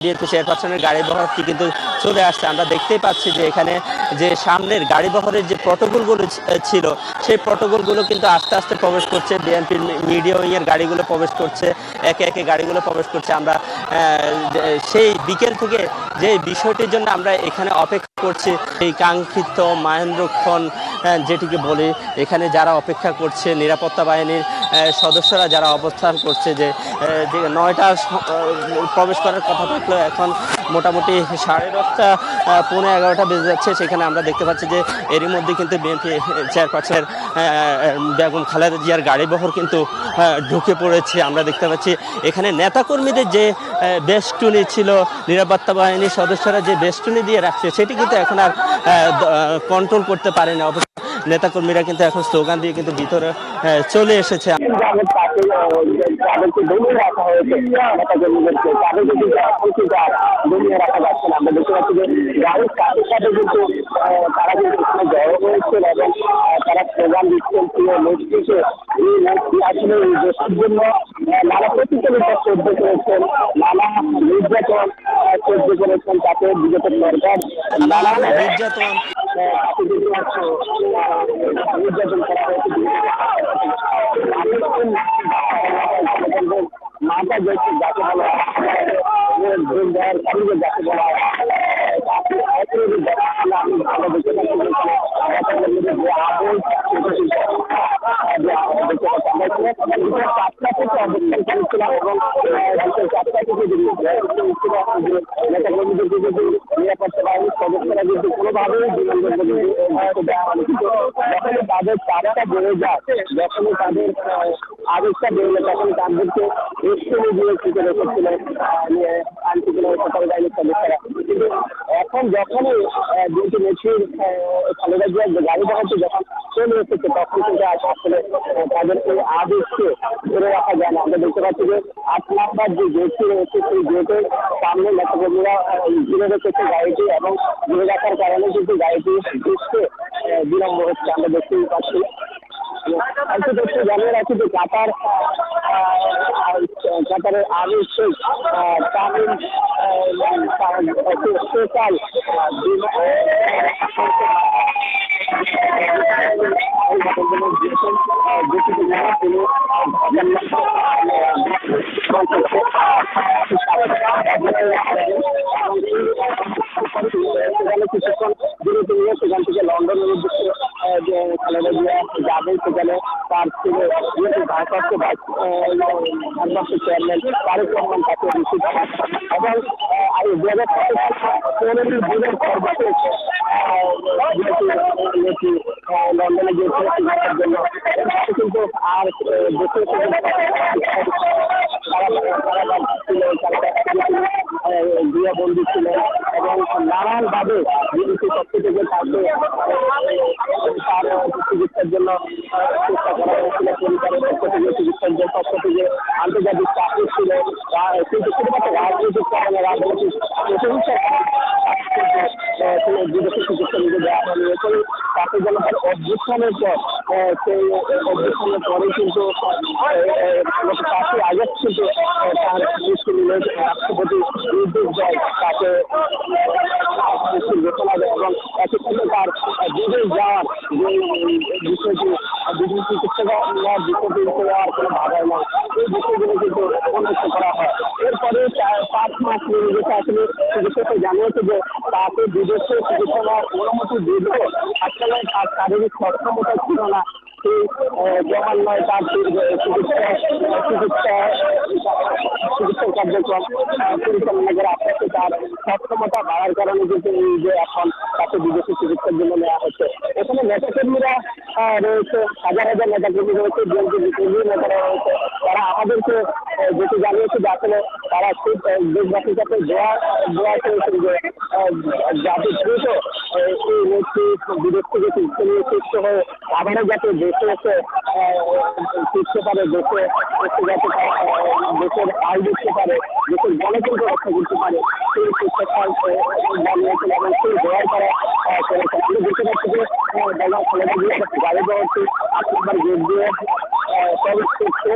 BNP চেয়ারপারসনের গাড়ি বহরটি কিন্তু চলে আসছে। আমরা দেখতেই পাচ্ছি যে এখানে যে সামনের গাড়ি বহরের যে প্রটোকলগুলো ছিল সেই প্রটোকলগুলো কিন্তু আস্তে আস্তে প্রবেশ করছে। বিএনপির মিডিয়া উইংয়ের গাড়িগুলো প্রবেশ করছে, একে একে গাড়িগুলো প্রবেশ করছে। আমরা সেই বিকেল থেকে যে বিষয়টির জন্য আমরা এখানে অপেক্ষা করছি, এই কাঙ্ক্ষিত মাহেন্দ্রক্ষণ যেটিকে বলি, এখানে যারা অপেক্ষা করছে, নিরাপত্তা বাহিনীর সদস্যরা যারা অবস্থান করছে, যে 9টা প্রবেশ করার কথা থাকলেও এখন মোটামুটি 10:30 পৌনে 11টা বেজে যাচ্ছে। সেখানে আমরা দেখতে পাচ্ছি যে এরই মধ্যে কিন্তু বিএনপি চেয়ারপারসনের বেগম খালেদা জিয়ার গাড়িবহর কিন্তু ঢুকে পড়েছে। আমরা দেখতে পাচ্ছি এখানে নেতাকর্মীদের যে বেষ্টনী ছিল, নিরাপত্তা বাহিনীর সদস্যরা যে বেষ্টনী দিয়ে রাখছে সেটি কিন্তু এখন আর কন্ট্রোল করতে পারে না। নেতাকর্মীরা কিন্তু এখন স্লোগান দিয়ে কিন্তু ভিতরে চলে এসেছে। আমরা দেখতে পাচ্ছি যে গাড়ির সাথে সাথে কিন্তু তারা কিন্তু এখানে জড়ো হয়েছেন এবং তারা স্লোগান দিচ্ছেন নেতৃত্বে এই নেত্রী আসলে এই দেশের জন্য নানা প্রতিযোগিতা সহ্য করেছেন, নানা নির্যাতন সহ্য করেছেন, তাতে বিগত সরকার নানা নির্যাতন নির্যাতন করা হয়েছে। মাথা যাচ্ছে যাকে বলা যাকে বলা আমি ভালো দেখতে নিরাপত্তা বাহিনীর সদস্যরা কিন্তু কোনোভাবেই তাদের চাপটা বেড়ে যায়, যখনই তাদের আদেশটা বেরোলে তখন তাদেরকে এসে দিয়ে ছুটে রেখেছিলেন আইনশৃঙ্খলা বাহিনীর সদস্যরা। কিন্তু এখন যখনই বিএনপি নেত্রীর খালেদা জিয়ার গাড়ি বহরটি যখন চলে এসেছে তখন কিন্তু আসলে তাদের এই আদেশকে ধরে রাখা যায় না। আমরা দেখতে পাচ্ছি যে 8 নাম্বার যে গেটটি রয়েছে সেই গেটের সামনে নেতাকর্মীরা ঘিরে রেখেছে গাড়িটি এবং ঘিরে রাখার কারণে কিন্তু গাড়িটি ঘুরতে বিলম্ব হচ্ছে। আমরা দেখতেই পাচ্ছি। জানিয়ে রাখি যে কাতারের আমির শেখ তামিম স্পেশাল কিছুক্ষণ বিরতি নিয়ে সেখান থেকে লন্ডনের উদ্দেশ্যে খালেদা জিয়া যাবেন। সেখানে তার ছেলে ভারপ্রাপ্ত চেয়ারম্যান তারেক রহমান তাকে রিসিভ এবং 2015 দিনের সর্বশেষ লন্ডনে গিয়েছিল জন্য কিন্তু আর দেশের গৃহবন্দী ছিলেন এবং নানানভাবে বিদেশি পক্ষ থেকে তাকে তার চিকিৎসার জন্য চেষ্টা করা হয়েছিল, পরিবারের পক্ষ থেকে চিকিৎসার পক্ষ থেকে আন্তর্জাতিক চাকরি ছিল, কিন্তু শুধুমাত্র রাজনৈতিক কারণে রাজনৈতিক বিদেশি চিকিৎসা নিতে দেওয়া হয়নি। এরপরে তাকে যেন তার অভ্যুত্থানের পর সেই অভ্যুত্থানের পরে কিন্তু 5ই আগস্ট কিন্তু তার মৃত্যু নিলে রাষ্ট্রপতি নির্দেশ দেয় তাকে ঘোষণা দেয় এবং একই সাথে তার বিদেশ যাওয়ার যে বিষয়টি বিদেশি চিকিৎসা নেওয়ার বিষয়টি দেওয়ার কোনো বাধাই নয়, এই বিষয়গুলো কিন্তু উন্নত করা হয়। এরপরে 5 মাস নির্দেশে আসলে চিকিৎসক জানিয়েছে যে তাকে বিদেশে চিকিৎসা নেওয়ার অনুমতি দিলেও আসলে তার শারীরিক সক্ষমতা ছিল না, সেই ক্রমান্বয়ে তার চিকিৎসা কার্যক্রম পরিচালনা করে আসতে তার সক্ষমতা বাড়ার কারণে কিন্তু এই যে এখন তাকে বিদেশি চিকিৎসার জন্য নেওয়া হচ্ছে। এখানে নেতাকর্মীরা রয়েছে, হাজার হাজার নেতাকর্মী রয়েছে, বিএনপি নেতারা রয়েছে, তারা আমাদেরকে যেটি জানিয়েছে যে আসলে তারা খুব দেশবাসীর কাছে দোয়া করেছেন যে যাতে দ্রুত এই নেত্রী বিদেশ থেকে চিকিৎসা নিয়ে সুস্থ হয়ে আবারও যাতে দেশে এসে শিখতে পারে, দেশে এসে যাতে দেশের আয় দেখতে পারে, দেশের গণতন্ত্র রক্ষা করতে পারে, সেই চেষ্টা জানিয়েছেন এবং সেই দোয়ার করা করেছেন। আমরা দেখতে পাচ্ছি যে খালেদা জিয়া গাড়ি বহরটি 8 নম্বর গেট দিয়ে প্রবেশ করছে।